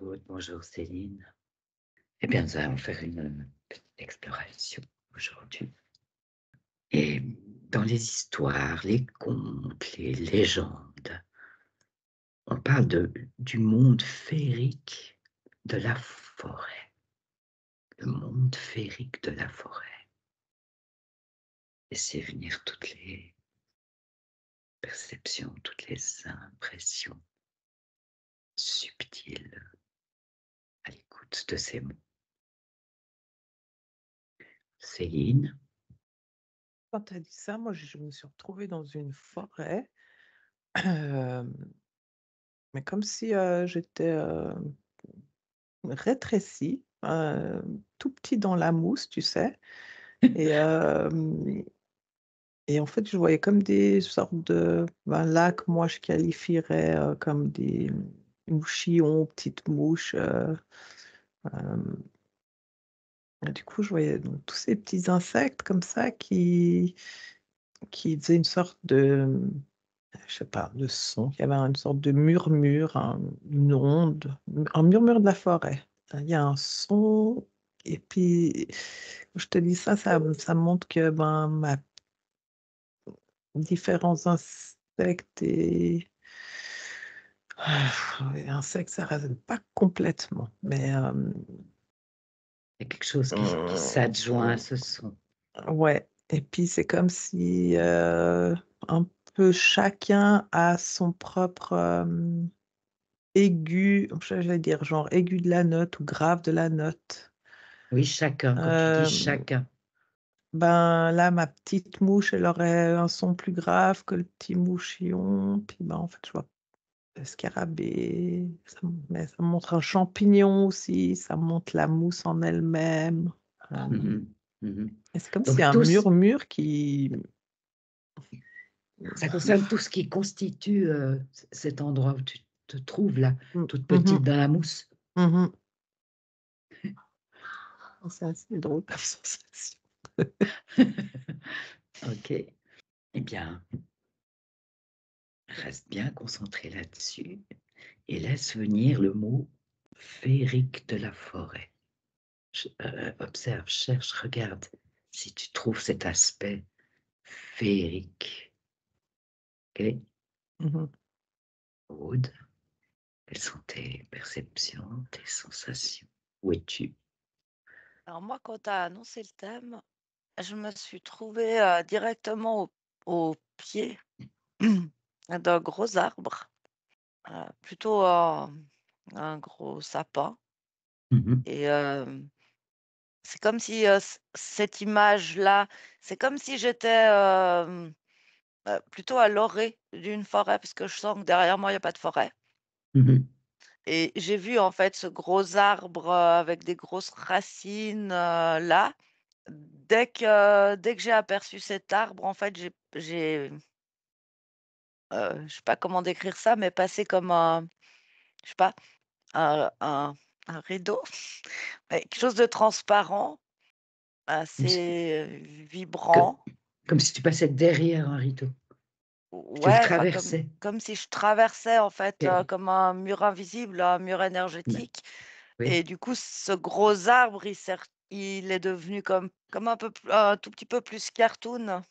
Aude, bonjour Céline. Eh bien, nous allons faire une petite exploration aujourd'hui. Et dans les histoires, les contes, les légendes, on parle du monde féerique de la forêt. Le monde féerique de la forêt. Laissez venir toutes les perceptions, toutes les impressions subtiles à l'écoute de ces mots. Céline, Quand tu as dit ça, moi, je me suis retrouvée dans une forêt, hem, mais comme si, j'étais, rétrécie, tout petit dans la mousse, tu sais? Et hem et en fait, je voyais comme des sortes de lacs, moi, je qualifierais, comme des mouchillons, petites mouches, hem et du coup, je voyais donc tous ces petits insectes comme ça qui faisaient une sorte de, je sais pas, de son. Il y avait une sorte de murmure, une onde, un murmure de la forêt. Il y a un son et puis, je te dis ça, ça montre que, ma différents insectes et insectes, ça résonne pas complètement, mais, il y a quelque chose qui s'adjoint à mmh, ce son. ouais et puis c'est comme si, un peu chacun a son propre, aigu, j'allais dire genre aigu de la note ou grave de la note. Oui, chacun, quand tu dis Hem, chacun. ben, là, ma petite mouche, elle aurait un son plus grave que le petit mouchillon, puis, en fait, je vois le scarabée, ça me montre un champignon aussi, ça me montre la mousse en elle-même, hem Mmh mh. Mmh. et c'est comme s'il y Donc a un tous murmure qui ça concerne tout ce qui constitue, cet endroit où tu te trouves là, mmh, toute mmh petite mh, dans la mousse? mmh. C'est assez drôle comme sensation. OK. Eh bien, reste bien concentré là-dessus et laisse venir le mot féerique de la forêt. Observe, cherche, regarde si tu trouves cet aspect féerique. OK? Mmh. Aude, quelles sont tes perceptions, tes sensations? Où es-tu? Alors moi, quand tu as annoncé le thème, je me suis trouvée, directement au pied d'un gros arbre, plutôt un gros sapin Mmh mh. et c'est comme si, cette image-là, c'est comme si j'étais, plutôt à l'orée d'une forêt parce que je sens que derrière moi, il y a pas de forêt Mmh. et j'ai vu, en fait, ce gros arbre, avec des grosses racines, là. Dès que j'ai aperçu cet arbre, en fait, je sais pas comment décrire ça, mais passé comme un, je sais pas, un rideau, ouais, quelque chose de transparent, Comme si assez, co vibrant. comme si tu passais derrière un rideau, que tu le Ouais, enfin comme traversais. comme si je traversais, en fait, OK. comme un mur invisible, un mur Ouais, énergétique oui. et du coup, ce gros arbre, il est devenu comme un tout petit peu plus cartoon.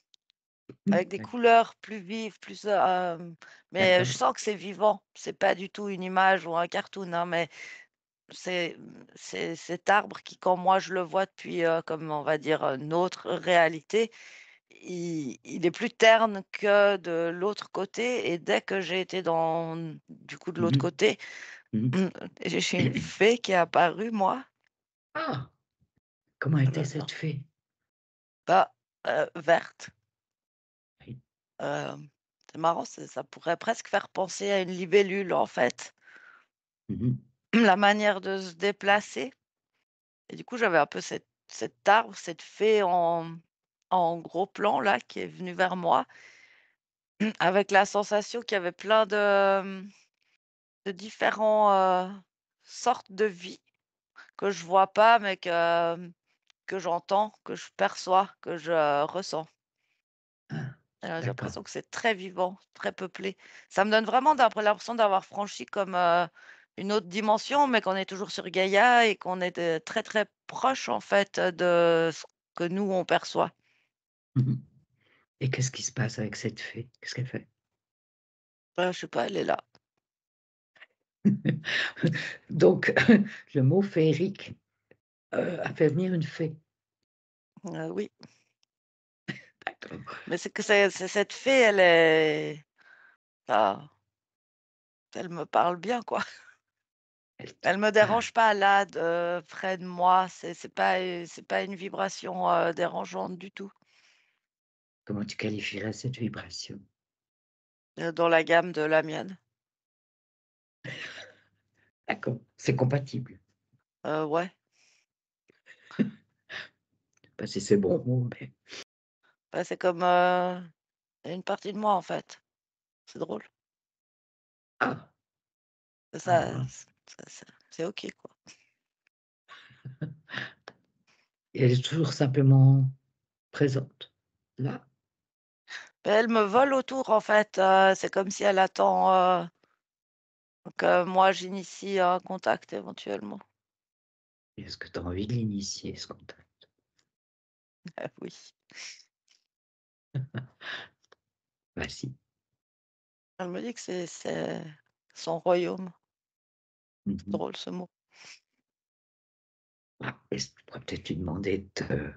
Avec des couleurs plus vives, plus, mais je D'accord. sens que c'est vivant. C'est pas du tout une image ou un cartoon, hein, mais c'est cet arbre qui, quand moi je le vois depuis, comme on va dire, notre réalité, il est plus terne que de l'autre côté et dès que j'ai été du coup de Mmh l'autre mh. côté, Mmh. j'ai une fée qui est apparue moi, Ah! Comment était heu, cette fée? bah, verte. Oui. C'est marrant, ça pourrait presque faire penser à une libellule, en fait. Mmh mh. La manière de se déplacer et du coup, j'avais un peu cet arbre, cette fée en gros plan là, qui est venue vers moi, avec la sensation qu'il y avait plein de différents, sortes de vie que je vois pas, mais que j'entends, que je perçois, que je ressens. Ah, J'ai d'accord. l'impression que c'est très vivant, très peuplé. Ça me donne vraiment l'impression d'avoir franchi comme, une autre dimension, mais qu'on est toujours sur Gaïa et qu'on est très, très proche, en fait, de ce que nous, on perçoit. Mmh. Et qu'est-ce qui se passe avec cette fée? Qu'est-ce qu'elle fait? Je sais pas, elle est là. Donc le mot féerique, a fait venir une fée. Oui, D'accord. mais c'est que c'est cette fée, ah, elle me parle bien, quoi. Elle te Elle me parle. dérange pas là, près de moi, c'est pas une vibration, dérangeante du tout, Comment tu qualifierais cette vibration? dans la gamme de la mienne. D'accord, c'est compatible. Ouais, Pas si c'est bon mot, mais bah, c'est comme, une partie de moi, en fait. C'est drôle. ah! Ça Alors c'est OK, quoi. et elle est toujours simplement présente, là? Beh, elle me vole autour, en fait, c'est comme si elle attend, que moi j'initie un contact éventuellement. Est-ce que tu as envie de l'initier, ce contact? Oui. Vas-y. Elle me dit que c'est son royaume. Mmh C'est mh. drôle ce mot. Ah, et je pourrais peut-être lui demander de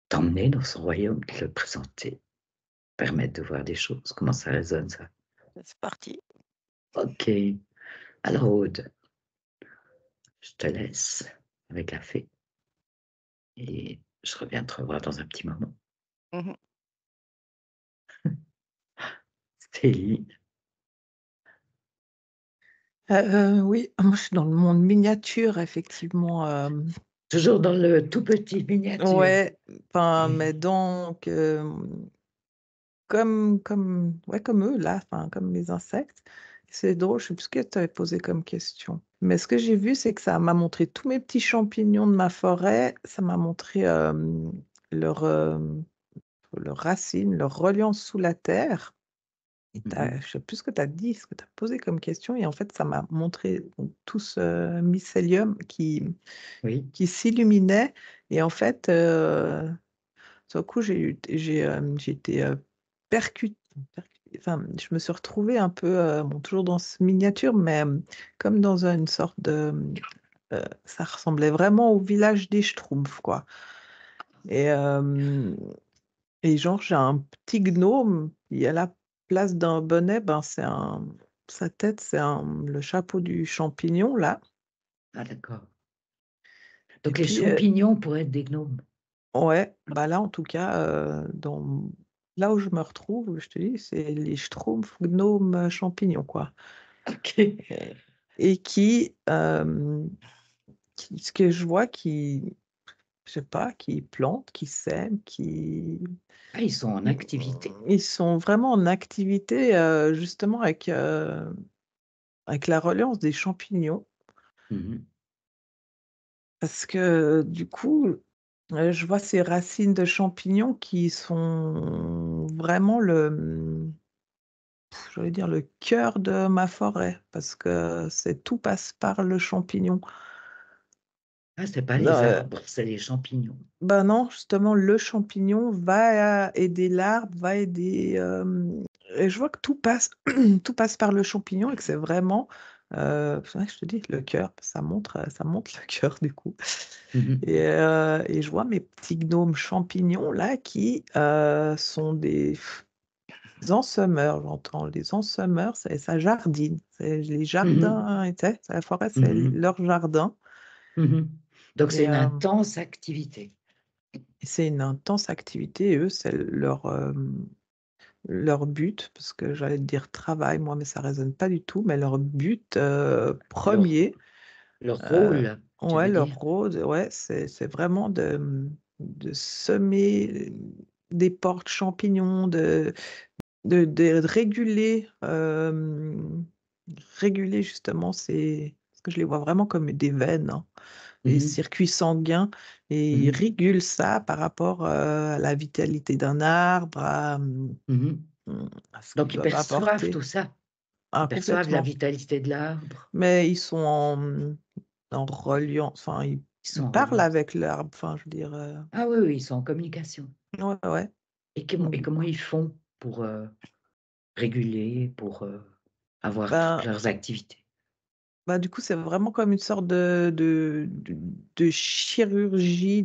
t'emmener dans son royaume, de te le présenter, permettre de voir des choses. Comment ça résonne ça? C'est parti. OK. Alors Aude, je te laisse avec la fée et je reviens te revoir dans un petit moment. Mmh. Céline, Oui, moi, je suis dans le monde miniature, effectivement, toujours dans le tout petit miniature. ouais, enfin, mais Et donc comme eux là, enfin, comme les insectes. C'est drôle, je sais plus ce que tu avais posé comme question. Mais ce que j'ai vu, c'est que ça m'a montré tous mes petits champignons de ma forêt, ça m'a montré, leurs, leurs racines, leur reliance sous la terre et mmh mh. je sais plus ce que tu as dit, ce que tu as posé comme question et en fait, ça m'a montré donc tout ce mycélium Oui. qui s'illuminait et en fait, sur le coup, j'ai été, enfin, je me suis retrouvée un peu, bon, toujours dans ce miniature, mais, comme dans une sorte de, ça ressemblait vraiment au village des Schtroumpfs, quoi et genre, j'ai un petit gnome et à la place d'un bonnet, ben, c'est un sa tête, c'est le chapeau du champignon, là Ah d'accord. et Donc les puis, champignons pourraient être des gnomes? ouais, bah, là, en tout cas, là où je me retrouve, je te dis, c'est les Schtroumpfs, gnomes, champignons, quoi. OK. Et ce que je vois je sais pas, qui plantent, qui sèment, Ah, ils sont en activité. ils sont vraiment en activité, justement avec la reliance des champignons. Mmh mh. Parce que, du coup, je vois ces racines de champignons qui sont vraiment j'allais dire le cœur de ma forêt parce que c'est tout passe par le champignon. Ah, c'est pas les Heu, arbres, c'est les champignons. Bah, non, justement, le champignon va aider l'arbre, va aider, et je vois que tout passe tout passe par le champignon et que c'est vraiment, c'est vrai que je te dis le cœur, ça montre le cœur du coup Mmh mh. et je vois mes petits gnomes champignons là qui, sont des ensemeurs, j'entends. Les ensemeurs, ça jardine. C'est les Mmh mh. jardins, tu sais, c'est la forêt, c'est Mmh mh. leur jardin Mmh. Donc c'est et une intense activité. c'est une intense activité et eux, c'est leur but, parce que j'allais te dire travail, moi, mais ça résonne pas du tout, mais leur but, Leur 1er, leur rôle, tu ouais, veux leur dire? rôle, ouais, c'est vraiment de semer des portes champignons, de réguler, réguler justement ces parce que je les vois vraiment comme des veines, hein, Mmh des mh. circuits sanguins et Mmh ils mh. régulent ça par rapport, à la vitalité d'un arbre, Mmh mh. à ce qu'ils Donc ils doivent perçoivent apporter. tout ça? Ah, Ils perçoivent la complètement. vitalité de l'arbre. Mais ils sont en reliant, enfin, Ils ils sont en parlent reliance. avec l'arbre, enfin, je veux dire, Ah oui, oui, ils sont en communication. ouais, ouais. Et Mmh. comment ils font pour réguler, pour avoir toutes Ben leurs activités? du coup, c'est vraiment comme une sorte de chirurgie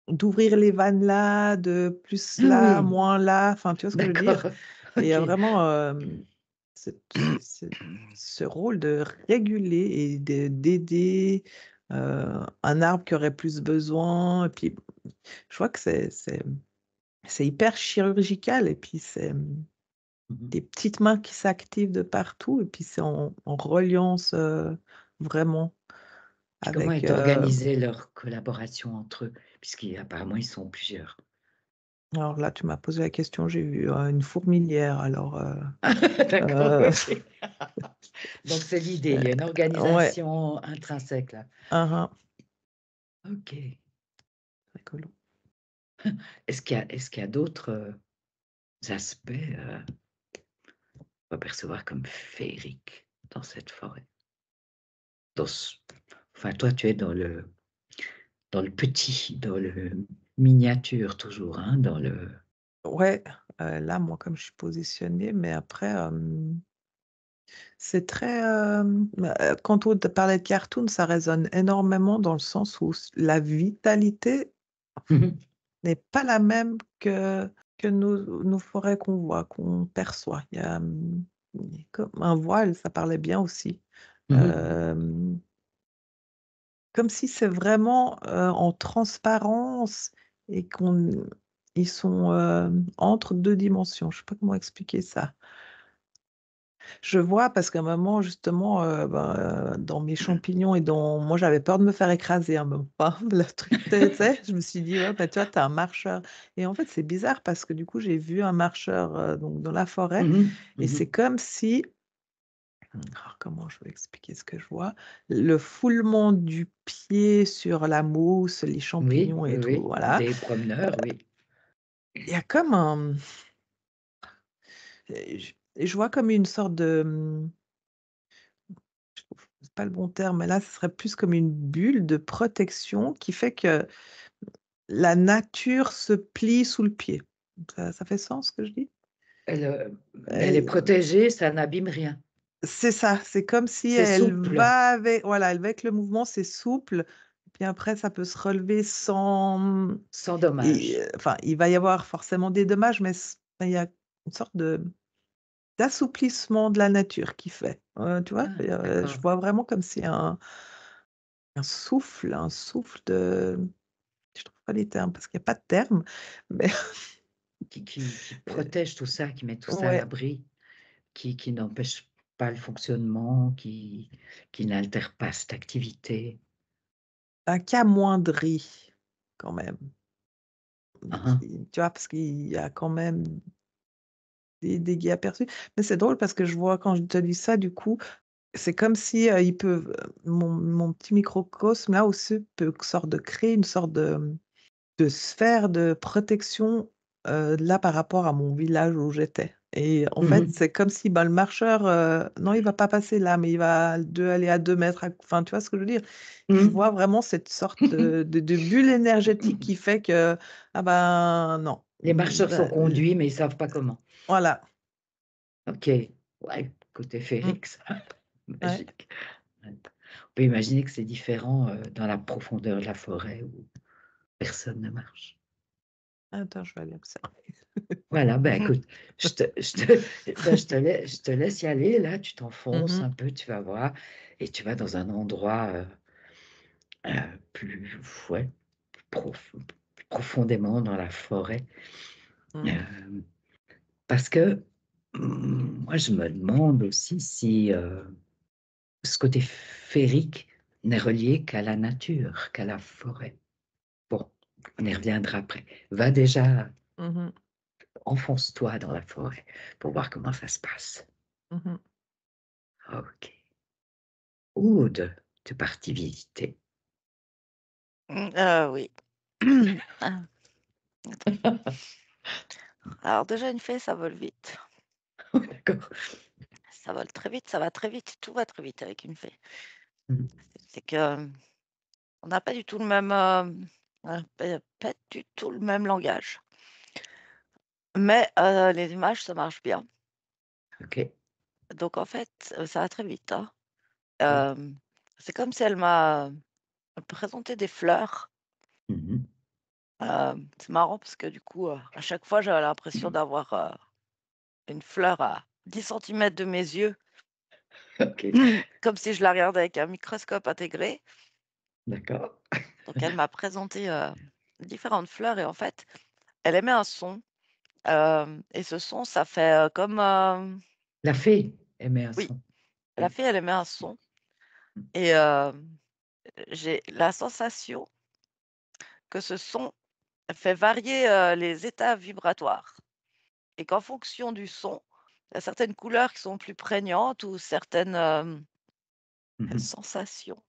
d'ouvrir les vannes là, de plus Ah là, oui, moins là, enfin, tu vois ce que je veux dire? d'accord. Et il y a OK. vraiment, ce rôle de réguler et d'aider, un arbre qui aurait plus besoin et puis je vois que c'est hyper chirurgical et puis c'est, Mmh. des petites mains qui s'activent de partout et puis c'est en reliance, vraiment Et comment avec, est organisée leur collaboration entre eux? Puisqu'apparemment ils sont plusieurs. alors là, tu m'as posé la question, j'ai vu, une fourmilière alors, D'accord, heu, OK. Donc c'est l'idée, il y a une ouais. organisation intrinsèque là. Hein, hein. OK. Rigolo. Est-ce qu'il y a d'autres, aspects, qu'on va percevoir comme féeriques dans cette forêt? Dans ce Enfin toi tu es dans le petit, dans le miniature toujours, hein, dans le Ouais, là, moi, comme je suis positionnée, mais après, c'est très, quand on te parlait de cartoon, ça résonne énormément dans le sens où la vitalité mmh mh. n'est pas la même que nos forêts qu'on voit, qu'on perçoit. Il y a comme un voile, ça parlait bien aussi. Mmh. Hem, Comme si c'est vraiment, en transparence et qu'on ils sont, entre 2 dimensions. Je sais pas comment expliquer ça. Je vois parce qu'à un moment justement, dans mes champignons et dans moi j'avais peur de me faire écraser à un moment, le truc tu sais? Je me suis dit: «Ouais, bah, tu vois, tu es un marcheur» et en fait, c'est bizarre parce que du coup, j'ai vu un marcheur, donc dans la forêt Mmh mh. et Mmh. c'est comme si comment je vais expliquer ce que je vois? Le foulement du pied sur la mousse, les Oui, champignons oui, et tout, oui, voilà. des promeneurs, oui. Il y a comme un je vois comme une sorte de, je trouve c'est pas le bon terme, mais là, ce serait plus comme une bulle de protection qui fait que la nature se plie sous le pied. Ça fait sens ce que je dis? Elle est Elle protégée, ça n'abîme rien. C'est ça, c'est comme si C'est elle souple, va avec voilà, elle va avec le mouvement, c'est souple, puis après ça peut se relever sans, sans dommage. enfin, il va y avoir forcément des dommages, mais il y a une sorte d'assouplissement de la nature qui fait, tu vois? Ah, Je d'accord. vois vraiment comme si un souffle de je trouve pas les termes parce qu'il y a pas de termes, mais Qui heu, protège tout ça, qui met tout ça à ouais, l'abri, qui n'empêche pas le fonctionnement, qui n'altère pas cette activité. qui amoindrit quand même. Hein, hein. Tu vois? Parce qu'il y a quand même des dégâts perçus. Mais c'est drôle parce que je vois quand je te dis ça, du coup, c'est comme si, ils peuvent, mon petit microcosme là aussi peut sorte de créer une sorte de sphère de protection, là par rapport à mon village où j'étais et en Mmh fait, mh. c'est comme si, le marcheur, non, il va pas passer là, mais il va aller à 2 mètres enfin, tu vois ce que je veux dire? Je Mmh. vois vraiment cette sorte de bulle énergétique qui fait que, ah ben, non, Les marcheurs sont bah, conduits, mais ils savent pas comment. voilà, OK. Ouais, côté mmh, féerique ça, ouais. magique. Ouais. On peut imaginer que c'est différent, dans la profondeur de la forêt où personne ne marche. Attends, je vais aller observer. Voilà, ben, écoute, je te laisse y aller là, tu Mmh t'enfonces mh. un peu, tu vas voir et tu vas dans un endroit, plus ouais, plus profondément dans la forêt, Mmh. hem, parce que, moi je me demande aussi si, ce côté féerique n'est relié qu'à la nature, qu'à la forêt. Bon, on y reviendra après. Va déjà, Mmh mh. enfonce-toi dans la forêt pour voir comment ça se passe. Mmh mh. OK. Oude, tu es parti visiter. Oui. Ah, alors déjà une fée, ça vole vite. D'accord. Ça vole très vite, ça va très vite, tout va très vite avec une fée. Mmh. C'est que on n'a pas du tout le même, pas du tout le même langage. Mais les images, ça marche bien. OK. Donc en fait, ça va très vite, hein. Oui. Hem, c'est comme si elle m'a présenté des fleurs. Mmh. C'est marrant parce que du coup, à chaque fois, j'avais l'impression d'avoir, une fleur à 10 centimètres de mes yeux, OK. comme si je la regardais avec un microscope intégré. D'accord. Donc elle m'a présenté, différentes fleurs et en fait, elle émet un son, et ce son, ça fait, comme, La fée émet un oui, son. la Oui. fée, elle émet un son Mmh. et j'ai la sensation que ce son fait varier, les états vibratoires et qu'en fonction du son, il y a certaines couleurs qui sont plus prégnantes ou certaines, Mmh mh. sensations.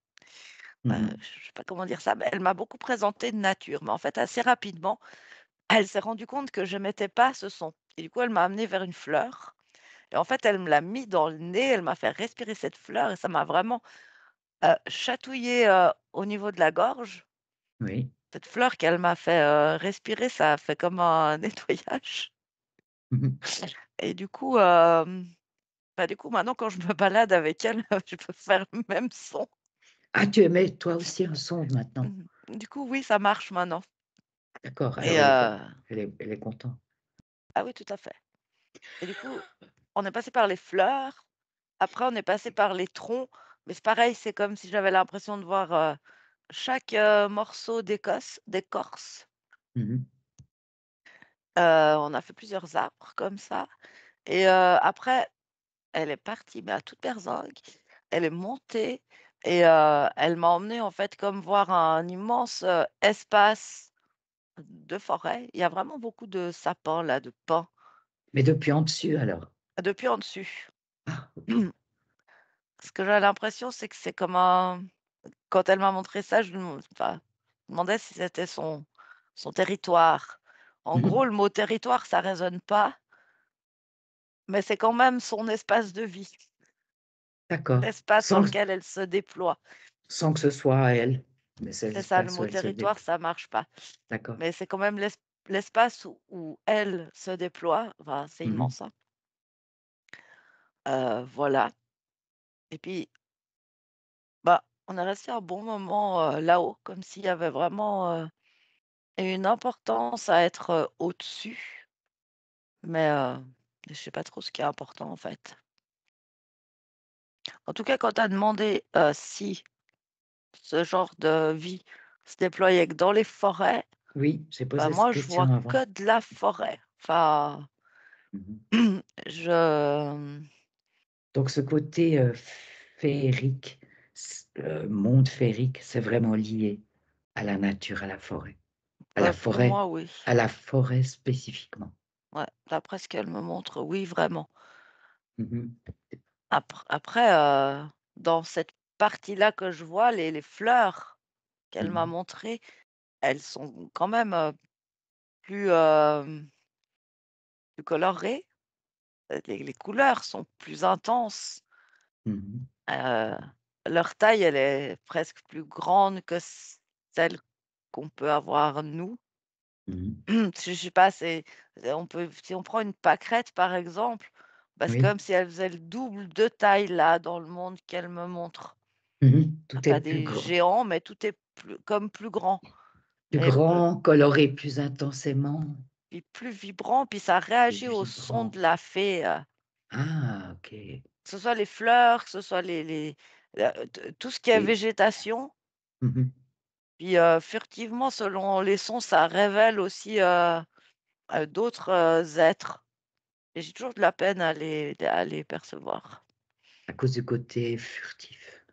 Mmh. Je sais pas comment dire ça, mais elle m'a beaucoup présenté de nature, mais en fait, assez rapidement, elle s'est rendue compte que je n'émettais pas ce son et du coup, elle m'a amenée vers une fleur et en fait, elle me l'a mis dans le nez, elle m'a fait respirer cette fleur et ça m'a vraiment, chatouillé, au niveau de la gorge. Oui. Cette fleur qu'elle m'a fait, respirer, ça a fait comme un nettoyage Mmh mh. et du coup, bah, du coup, maintenant, quand je me balade avec elle, je peux faire le même son. Ah, tu émets toi aussi un son maintenant? Mmh. Du coup, oui, ça marche maintenant D'accord, et alors elle est contente. ah oui, tout à fait et du coup, on est passé par les fleurs, après on est passé par les troncs, mais c'est pareil, c'est comme si j'avais l'impression de voir, chaque, morceau d'écorce. Mmh mh. On a fait plusieurs arbres comme ça et après elle est partie, mais à toute berzingue. Elle est montée et elle m'a emmenée en fait comme voir un immense, espace de forêt. Il y a vraiment beaucoup de sapins là, de pins, Mais depuis en dessus alors? depuis en dessus. Ah, OK. Ce que j'ai l'impression, c'est que c'est comme un quand elle m'a montré ça, je me demandais si c'était son territoire. En Mmh mh. gros, le mot territoire, ça résonne pas, mais c'est quand même son espace de vie, D'accord. l'espace dans lequel elle se déploie. Sans que ce soit à elle, mais c'est C'est ça, le l'espace où mot elle se territoire, déploie. ça marche pas. D'accord. Mais c'est quand même l'espace où elle se déploie, enfin, c'est Mmh mh. immense, hein. Voilà et puis, bah, on est resté un bon moment, là-haut, comme s'il y avait vraiment, une importance à être, au-dessus, mais je sais pas trop ce qui est important, en fait. En tout cas, quand tu as demandé, si ce genre de vie se déployait que dans les forêts, Oui, j'ai bah, posé cette moi, je vois question avant. que de la forêt. Enfin, Mmh mh. je Donc ce côté, féerique, monde féerique, c'est vraiment lié à la nature, à la forêt? Pour moi, oui. À la forêt spécifiquement? Ouais, d'après ce qu'elle me montre, oui, vraiment. Mmh mh. Après, dans cette partie-là que je vois, les fleurs Mmh qu'elle m'a mh. montrées, elles sont quand même, plus, plus colorées. Les couleurs sont plus intenses. Mmh mh. Heu, leur taille, elle est presque plus grande que celle qu'on peut avoir nous. Mmh mh. Je sais pas, on peut si on prend une pâquerette, par exemple, bah, c'est Oui. comme si elle faisait le double de taille, là, dans le monde qu'elle me montre. Mmh mh. Ah, Tout est pas plus des grand, géants, mais tout est plus grand, plus mais grand, coloré plus intensément puis plus vibrant, puis ça et réagit au son vibrant. de la fée, Ah, OK. que ce soit les fleurs, que ce soit tout ce qui est Et végétation, mmh mh. puis, furtivement, selon les sons, ça révèle aussi, d'autres, êtres et j'ai toujours de la peine à les percevoir. À cause du côté furtif.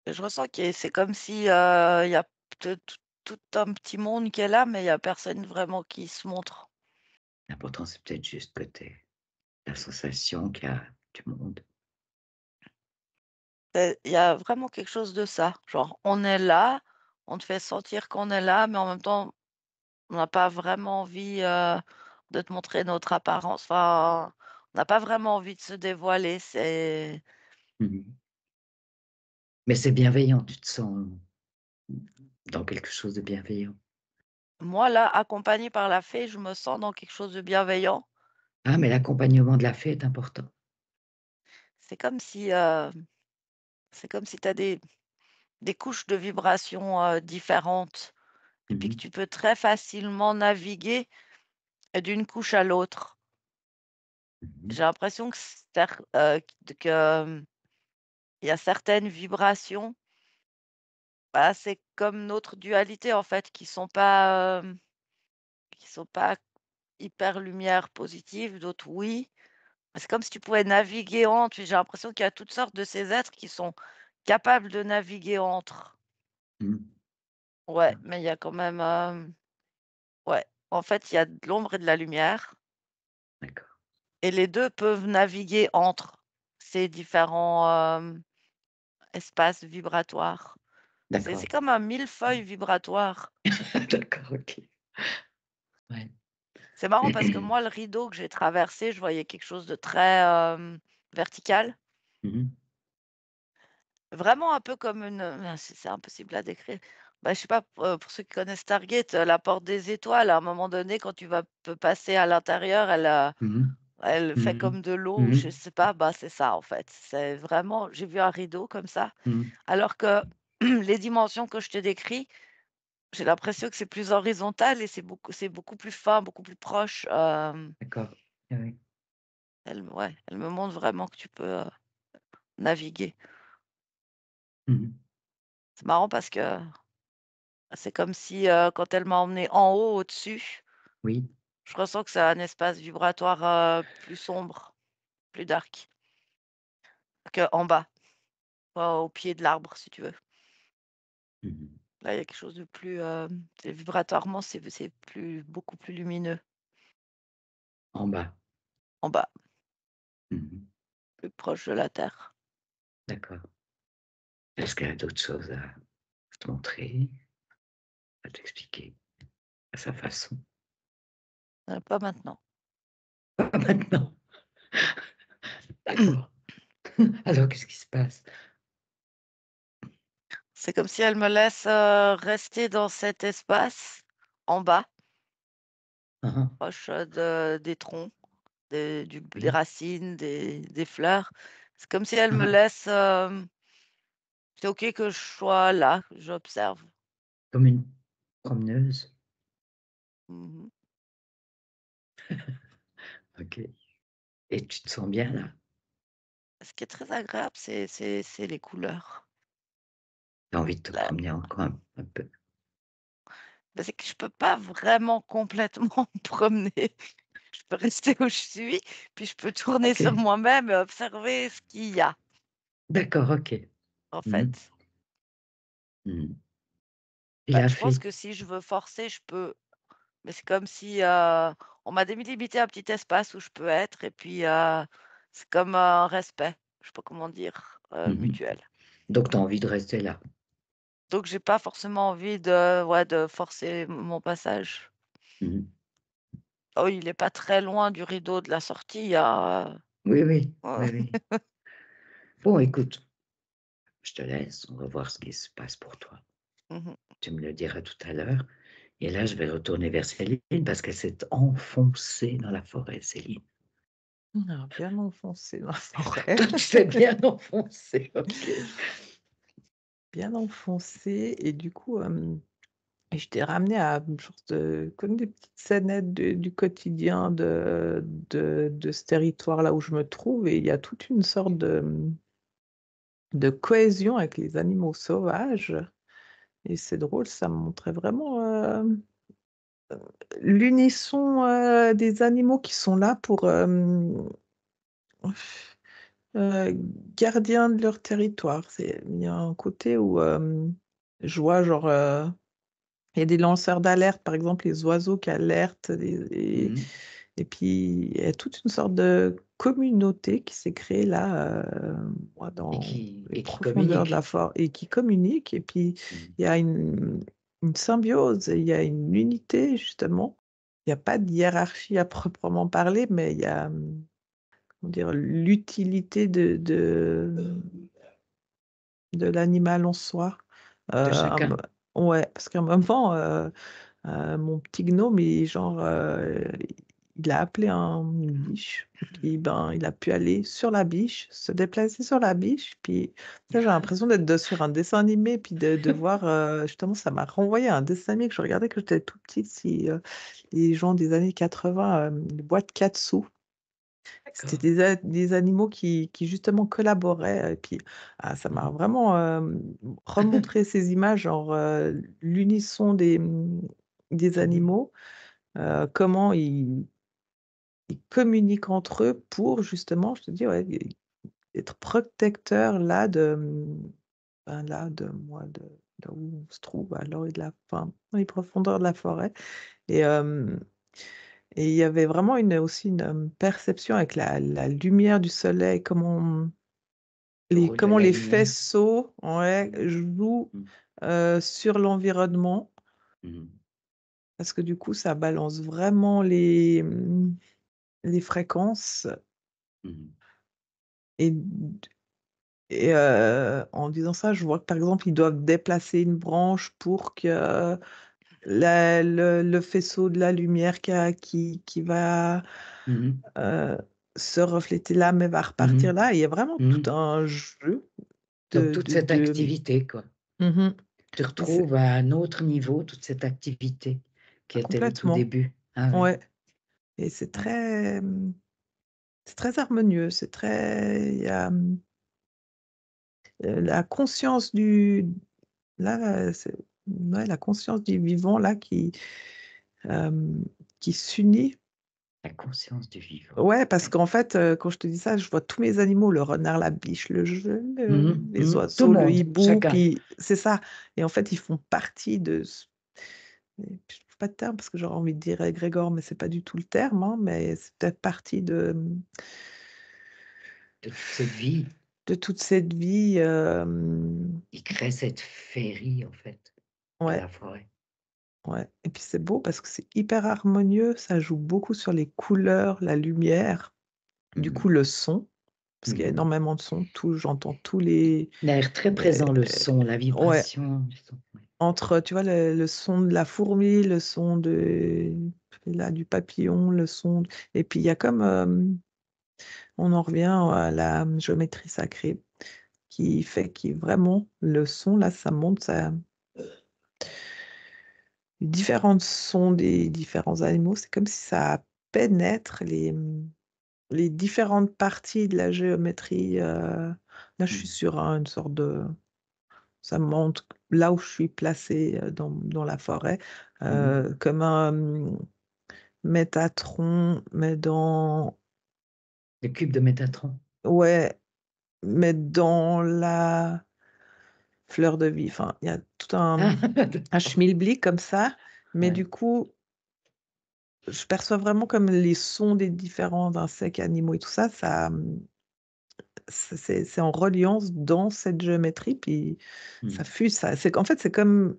Et je ressens que c'est comme si, il y a t tout tout un petit monde qui est là, mais il y a personne vraiment qui se montre. L'important, c'est peut-être juste que tu aies la sensation qu'il y a du monde. Il y a vraiment quelque chose de ça, genre on est là, on te fait sentir qu'on est là, mais en même temps, on n'a pas vraiment envie, de te montrer notre apparence. Enfin, n'a pas vraiment envie de se dévoiler. Mmh. Mais c'est bienveillant, tu te sens dans quelque chose de bienveillant? Moi, là, accompagnée par la fée, je me sens dans quelque chose de bienveillant. Ah, mais l'accompagnement de la fée est important. C'est comme si, c'est comme si tu as des couches de vibrations, différentes et puis que Mmh. tu peux très facilement naviguer d'une couche à l'autre. Mmh. J'ai l'impression que il y a certaines vibrations, bah, c'est comme notre dualité, en fait, qui sont pas hyper lumière positive, d'autres oui. C'est comme si tu pouvais naviguer entre, j'ai l'impression qu'il y a toutes sortes de ces êtres qui sont capables de naviguer entre. Mmh. Ouais, Ah, mais il y a quand même, ouais, en fait, il y a de l'ombre et de la lumière d'accord, et les 2 peuvent naviguer entre ces différents, espaces vibratoires. C'est d'accord. comme un millefeuille vibratoire. D'accord, OK. Ouais. C'est marrant parce que moi, le rideau que j'ai traversé, je voyais quelque chose de très, vertical. Mmh. Vraiment un peu comme une, c'est impossible à décrire. Bah, je sais pas, pour ceux qui connaissent Stargate, la porte des étoiles, à un moment donné, quand tu vas peux passer à l'intérieur, Mmh. elle fait Mmh. comme de l'eau, Mmh. je sais pas, bah, c'est ça, en fait. C'est vraiment j'ai vu un rideau comme ça, Mmh. alors que les dimensions que je te décris, j'ai l'impression que c'est plus horizontal et c'est beaucoup plus fin, beaucoup plus proche, D'accord. Ah oui. elle me montre vraiment que tu peux, naviguer. Mmh. C'est marrant parce que c'est comme si, quand elle m'a emmenée en haut, au-dessus, Oui, je ressens que c'est un espace vibratoire, plus sombre, plus dark qu'en bas, au pied de l'arbre, si tu veux. mmh. Là, il y a quelque chose de plus, c'est vibratoirement, c'est beaucoup plus lumineux En bas. en bas, Mmh. plus proche de la terre. D'accord. Est-ce qu'elle a d'autres choses à te montrer, à t'expliquer à sa façon? Pas maintenant. Pas maintenant. D'accord. Alors qu'est-ce qui se passe? C'est comme si elle me laisse, rester dans cet espace, en bas, Hein, hein. proche, des troncs, des Oui. racines, des fleurs. C'est comme si elle Hein, me hein. laisse, c'est OK que je sois là, que j'observe. Comme une promeneuse? Mmh. OK, et tu te sens bien là? Ce qui est très agréable, c'est les couleurs. Tu as envie de te La promener encore un peu? Bah, c'est que je peux pas vraiment complètement me promener. Je peux rester où je suis, puis je peux tourner sur OK. moi-même et observer ce qu'il y a, D'accord, OK. en Mmh. fait. Mmh. Et Bah, la je pense fée? que si je veux forcer, je peux, mais c'est comme si, on m'a délimité un petit espace où je peux être et puis, c'est comme un respect, je sais pas comment dire, Mmh. mutuel. Donc tu as envie de rester là? Donc j'ai pas forcément envie de, ouais, de forcer mon passage. Mmh. Oh, il est pas très loin du rideau de la sortie, il y a, Oui, oui, heu oui, oui. Bon, écoute, je te laisse, on va voir ce qui se passe pour toi. mmh Tu me le diras tout à l'heure, et là, je vais retourner vers Céline parce qu'elle s'est enfoncée dans la forêt, Céline. Ah, bien enfoncé dans la forêt, Toi, tu t'es bien enfoncée, OK. bien enfoncé et du coup, je t'ai ramené à une sorte de comme des petites scénettes du quotidien de ce territoire-là où je me trouve et il y a toute une sorte de cohésion avec les animaux sauvages et c'est drôle, ça me montrait vraiment, l'unisson, des animaux qui sont là pour, heu, gardiens de leur territoire. Il y a un côté où, je vois genre, il y a des lanceurs d'alerte, par exemple, les oiseaux qui alertent Mmh. et puis il y a toute une sorte de communauté qui s'est créée là, moi dans les Et qui profondeurs de la communique. forêt et qui communique et puis Mmh. il y a une symbiose, il y a une unité justement. Il y a pas de hiérarchie à proprement parler, mais il y a, comment dire? L'utilité de l'animal en soi. De Un mo chacun. Ouais, parce qu'à un moment, mon petit gnome, il a appelé une biche, puis, ben, il a pu aller sur la biche, se déplacer sur la biche, puis tu j'ai l'impression d'être sur un dessin animé, puis de voir, justement, ça m'a renvoyé à un dessin animé que je regardais quand j'étais toute petite, les gens des années 80, les boîtes Katsu. C'était D'accord. des animaux qui justement collaboraient, et puis, ça m'a Mmh. vraiment, remontré ces images, genre, l'unisson des Oui. animaux, comment ils communiquent entre eux pour justement, je te dis, ouais, être protecteurs là ben, là de moi, de là où on se trouve à l'orée de la enfin, dans les profondeurs de la forêt, et et il y avait vraiment aussi une perception avec la lumière du soleil, Le rôle de comment la les lumière. faisceaux, ouais, jouent, Mmh. sur l'environnement. Mmh. Parce que du coup, ça balance vraiment les fréquences, Mmh. et en disant ça, je vois que, par exemple, ils doivent déplacer une branche pour que le faisceau de la lumière qui va, Mmh. heu, se refléter là, mais va Mmh. repartir là. Il y a vraiment Mmh. tout un jeu Donc de toute de cette de activité, quoi. mmh Tu et c'est retrouves à un autre niveau toute cette activité qui était le tout complètement, début. Ah ouais. ouais, et Ouais. c'est très harmonieux, il y a, la conscience là, c'est ouais, la conscience du vivant là hem, qui s'unit. La conscience du vivant. Ouais, parce Ouais. qu'en fait, quand je te dis ça, je vois tous mes animaux, le renard, la biche, Mmh. les Mmh. Tout oiseaux, le le monde, hibou, chacun. puis c'est ça, et en fait, ils font partie de ce et puis je trouve pas de terme parce que j'aurais envie de dire égrégore, mais c'est pas du tout le terme, hein, mais c'est peut-être partie De toute cette vie, de toute cette vie, il crée cette féerie, en fait, de ouais, la forêt. ouais, et puis c'est beau parce que c'est hyper harmonieux, ça joue beaucoup sur les couleurs, la lumière, du Mmh. coup le son, parce qu'il y a Mmh. énormément de sons, j'entends tous les, D'ailleurs très heu, présent, le son, la ouais. vibration du son. Ouais. Entre, tu vois, le son de la fourmi, le son là, du papillon, le son, et puis il y a comme, on en revient à la géométrie sacrée qui fait qui vraiment le son là, ça monte, ça les différents sons des différents animaux, c'est comme si ça pénètre les différentes parties de la géométrie, là, je suis Mmh. sur une sorte de ça monte là où je suis placée, dans la forêt, Mmh. comme un, Métatron, mais Le cube de Métatron. ouais, mais dans la fleur de vie. Enfin, il y a tout Ah un d'accord. schmilblick comme ça, mais Ouais. du coup, je perçois vraiment comme les sons des différents insectes, animaux et tout ça, c'est en reliance dans cette géométrie, puis ça Mmh. fuse, ça c'est qu'en fait, c'est comme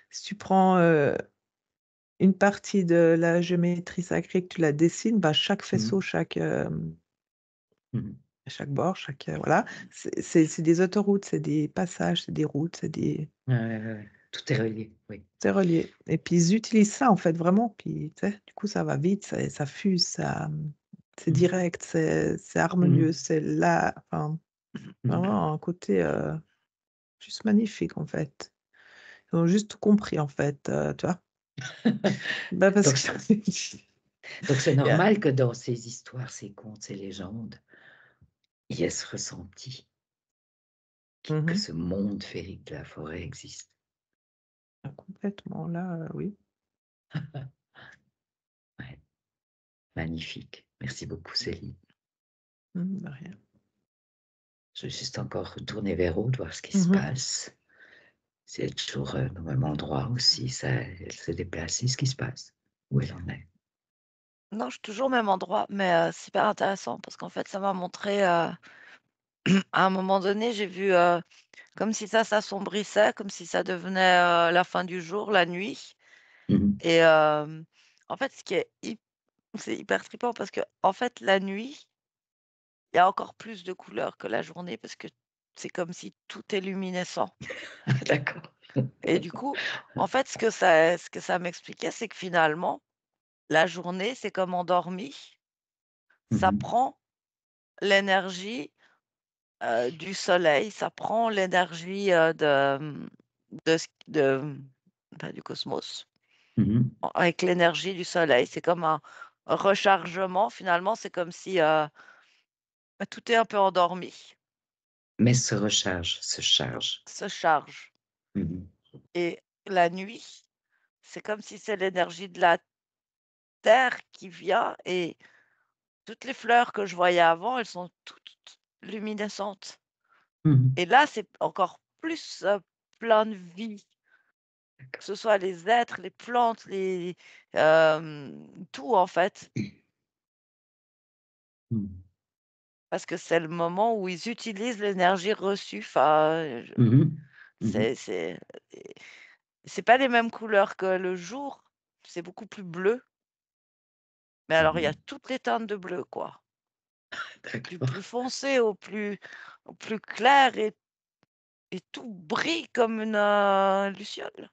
si tu prends, une partie de la géométrie sacrée, que tu la dessines, bah, chaque Mmh. faisceau, Mmh. chaque bord, voilà, c'est des autoroutes, c'est des passages, c'est des routes, Ouais, ouais, ouais, ouais. Tout est relié, oui. c'est relié, et puis ils utilisent ça, en fait, vraiment, puis tu sais, du coup, ça va vite, ça fuse, c'est Mmh. direct, c'est Mmh. harmonieux, c'est là, enfin, Mmh. vraiment un côté, juste magnifique, en fait. Ils ont juste tout compris, en fait, tu vois? Bah, parce Donc que c donc c'est il y a normal que dans ces histoires, ces contes, ces légendes, il y ait ce ressenti que mmh ce monde féerique de la forêt existe. complètement, là, oui. Ouais, magnifique. Merci beaucoup Céline. De rien. Je vais juste encore retourner vers Aude, voir ce qui se Mmh passe. Si elle est toujours, au même endroit ou si ça elle s'est déplacée, ce qui se passe, où elle en est. Non, je suis toujours au même endroit, mais c'est hyper intéressant parce qu'en fait, ça m'a montré, à un moment donné, j'ai vu, comme si ça s'assombrissait, comme si ça devenait, la fin du jour, la nuit, Mmh mh. et en fait, ce qui est c'est hyper trippant parce que en fait, la nuit, il y a encore plus de couleurs que la journée parce que c'est comme si tout est luminescent. D'accord. Et du coup, en fait, ce que ça m'expliquait, c'est que finalement, la journée, c'est comme endormi. Ça Mhm, prend l'énergie, du soleil, ça prend l'énergie, du cosmos, mhm. avec l'énergie du soleil. C'est comme un rechargement, finalement, c'est comme si, tout est un peu endormi, Mais se charge. se charge. Mhm, Et la nuit, c'est comme si c'est l'énergie de la terre qui vient et toutes les fleurs que je voyais avant, elles sont toutes luminescentes. mhm. Et là, c'est encore plus, plein de vie, que D'accord. ce soit les êtres, les plantes, tout en fait. Mhm, Parce que c'est le moment où ils utilisent l'énergie reçue. Enfin, mhm, mhm, c'est c'est pas les mêmes couleurs que le jour, c'est beaucoup plus bleu, mais alors il y a mhm. toutes les teintes de bleu, quoi. Du D'accord. plus foncé au plus clair et tout brille comme une, luciole.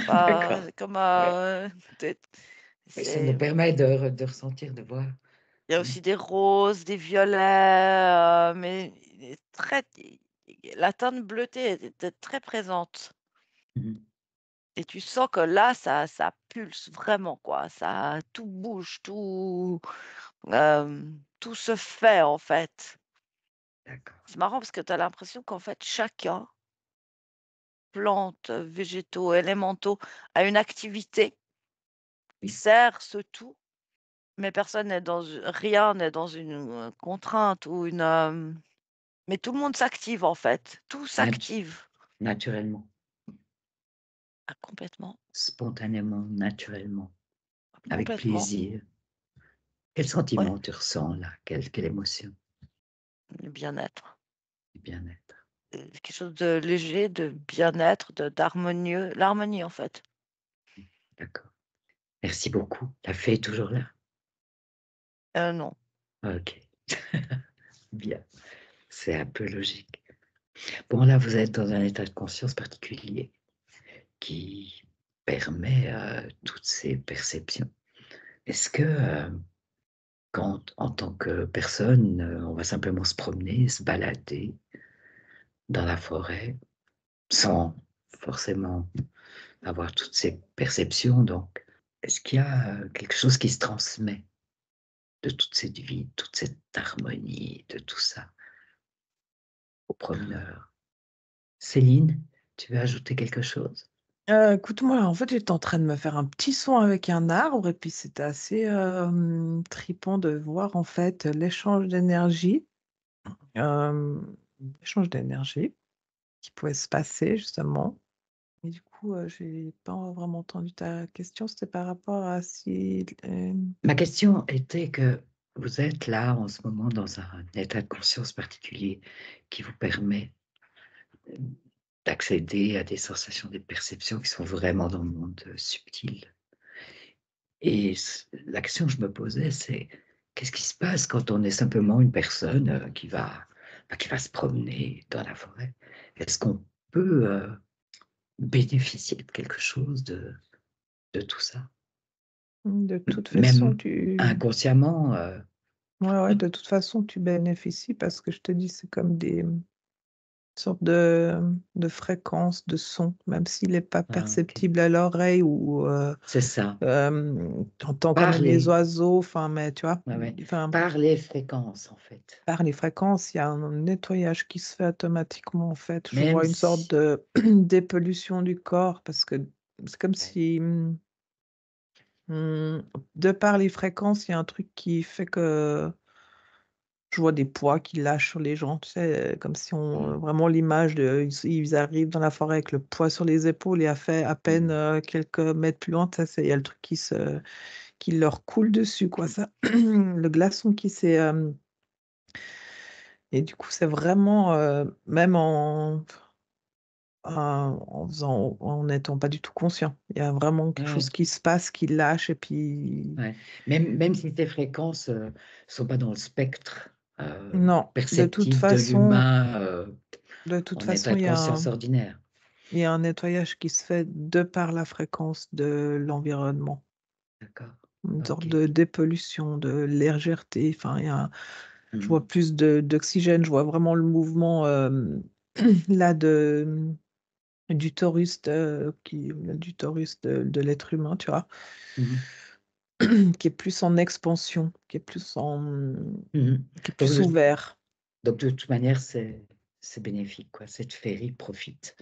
D'accord. Comme, Ouais. des Oui, ça nous c'est permet de ressentir, de voir. il y a Mhm, aussi des roses, des violets, mais il est très la teinte bleutée était très présente mhm, et tu sens que là, ça pulse vraiment, quoi. Ça tout bouge, tout se fait, en fait. D'accord. C'est marrant parce que tu as l'impression qu'en fait, chacun, plantes, végétaux, élémentaux, a une activité qui Oui. sert ce tout. Mais personne n'est rien n'est dans une, contrainte ou mais tout le monde s'active en fait, tout Natu- s'active. Naturellement, Ah complètement, spontanément, naturellement, avec complètement, plaisir. Quel ouais, sentiment tu ressens là? Quelle émotion? le bien-être. Du bien-être. Quelque chose de léger, de bien-être, d'harmonieux, l'harmonie en fait. D'accord. Merci beaucoup. La fée est toujours là? Non, Ok. Bien. C'est un peu logique. Bon, là, vous êtes dans un état de conscience particulier qui permet toutes ces perceptions. Est-ce que, quand, en tant que personne, on va simplement se promener, se balader dans la forêt, sans forcément avoir toutes ces perceptions, donc, est-ce qu'il y a quelque chose qui se transmet de toute cette vie, toute cette harmonie, de tout ça aux promeneurs? Céline, tu veux ajouter quelque chose? Écoute, moi, en fait, j'étais en train de me faire un petit son avec un arbre et puis c'était assez, tripant de voir, en fait, l'échange d'énergie qui pouvait se passer justement et du coup, j'ai pas vraiment entendu ta question. C'était par rapport à si, Ma question était que vous êtes là en ce moment dans un état de conscience particulier qui vous permet d'accéder à des sensations, des perceptions qui sont vraiment dans le monde subtil. Et la question que je me posais, c'est qu'est-ce qui se passe quand on est simplement une personne qui va se promener dans la forêt? Est-ce qu'on peut bénéficier de quelque chose de tout ça? de toute façon, Même tu inconsciemment, ouais, ouais, de toute façon, tu bénéficies parce que je te dis, c'est comme des, sortes de fréquences, de sons, même s'il est pas ah, ok. perceptible à l'oreille ou, C'est ça. tu entends quand même les Parler, oiseaux, enfin, mais tu vois? ouais, ouais. Enfin, Par les fréquences, en fait. par les fréquences, il y a un nettoyage qui se fait automatiquement, en fait. Je Même vois une sorte si, de dépollution du corps parce que c'est comme ouais, si, mmh, de par les fréquences, il y a un truc qui fait que je vois des poids qui lâchent sur les gens, tu sais, comme si on mm, vraiment l'image de ils arrivent dans la forêt avec le poids sur les épaules et à peine, mm, quelques mètres plus loin, tu sais, il y a le truc qui leur coule dessus, quoi, ça le glaçon qui s'est, et du coup, c'est vraiment, même en n'étant pas du tout conscient. Il y a vraiment quelque ouais, chose qui se passe, qui lâche et puis ouais. Même si ces fréquences ne sont pas dans le spectre Non, perceptible de l'humain de toute en état façon, de conscience ordinaire. il y a un nettoyage qui se fait de par la fréquence de l'environnement. D'accord. Une sorte OK. de dépollution, de légèreté, enfin, je vois Mmh. plus d'oxygène, je vois vraiment le mouvement, là du torus du torus de l'être humain, tu vois? Mmh mh. Qui est plus en expansion, Mmh. qui est Donc plus de ouvert. donc de toute manière, c'est bénéfique, quoi. Cette féerie profite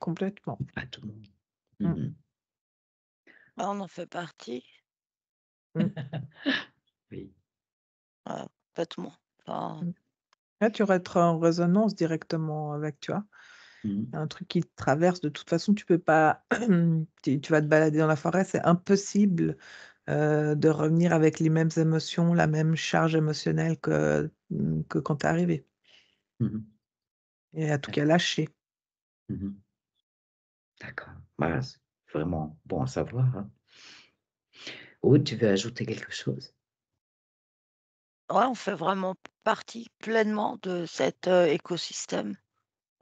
Complètement. à tout le monde. Mmh, Mmh mh. Bah, on en fait partie, mmh, Oui. complètement. Enfin, mmh. Là, tu rentres en résonance directement avec, tu vois? Mmh mh. Il y a un truc qui te traverse, de toute façon, tu peux pas tu vas te balader dans la forêt, c'est impossible, de revenir avec les mêmes émotions, la même charge émotionnelle que quand tu es arrivé. Mmh mh. Et à tout cas D'accord. lâcher. Mmh mh. D'accord. Bah, c'est vraiment bon à savoir, hein. Aude, tu veux ajouter quelque chose? ouais, on fait vraiment partie pleinement de cet, écosystème.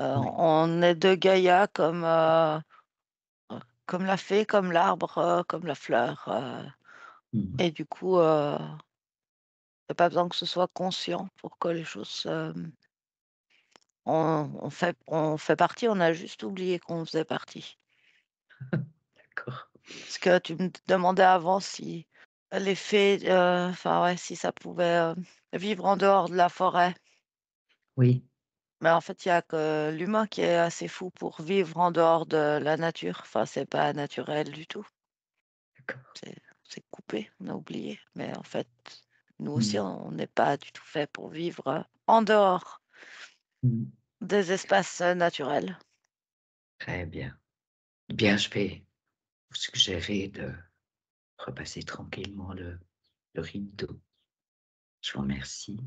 Oui. On est de Gaïa comme la fée, comme l'arbre, comme la fleur, Mmh mh. et du coup, il y a pas besoin que ce soit conscient pour que les choses, on fait partie, on a juste oublié qu'on faisait partie. D'accord. Parce que tu me demandais avant si les fées, enfin, ouais, si ça pouvait, vivre en dehors de la forêt. Oui. Mais en fait, il y a que l'humain qui est assez fou pour vivre en dehors de la nature. Enfin, c'est pas naturel du tout. D'accord. C'est coupé, on a oublié. Mais en fait, nous aussi, Mmh. on n'est pas du tout fait pour vivre, en dehors Mmh. des espaces, naturels. Très bien. Eh bien, je vais vous suggérer de repasser tranquillement le rideau. Je vous remercie.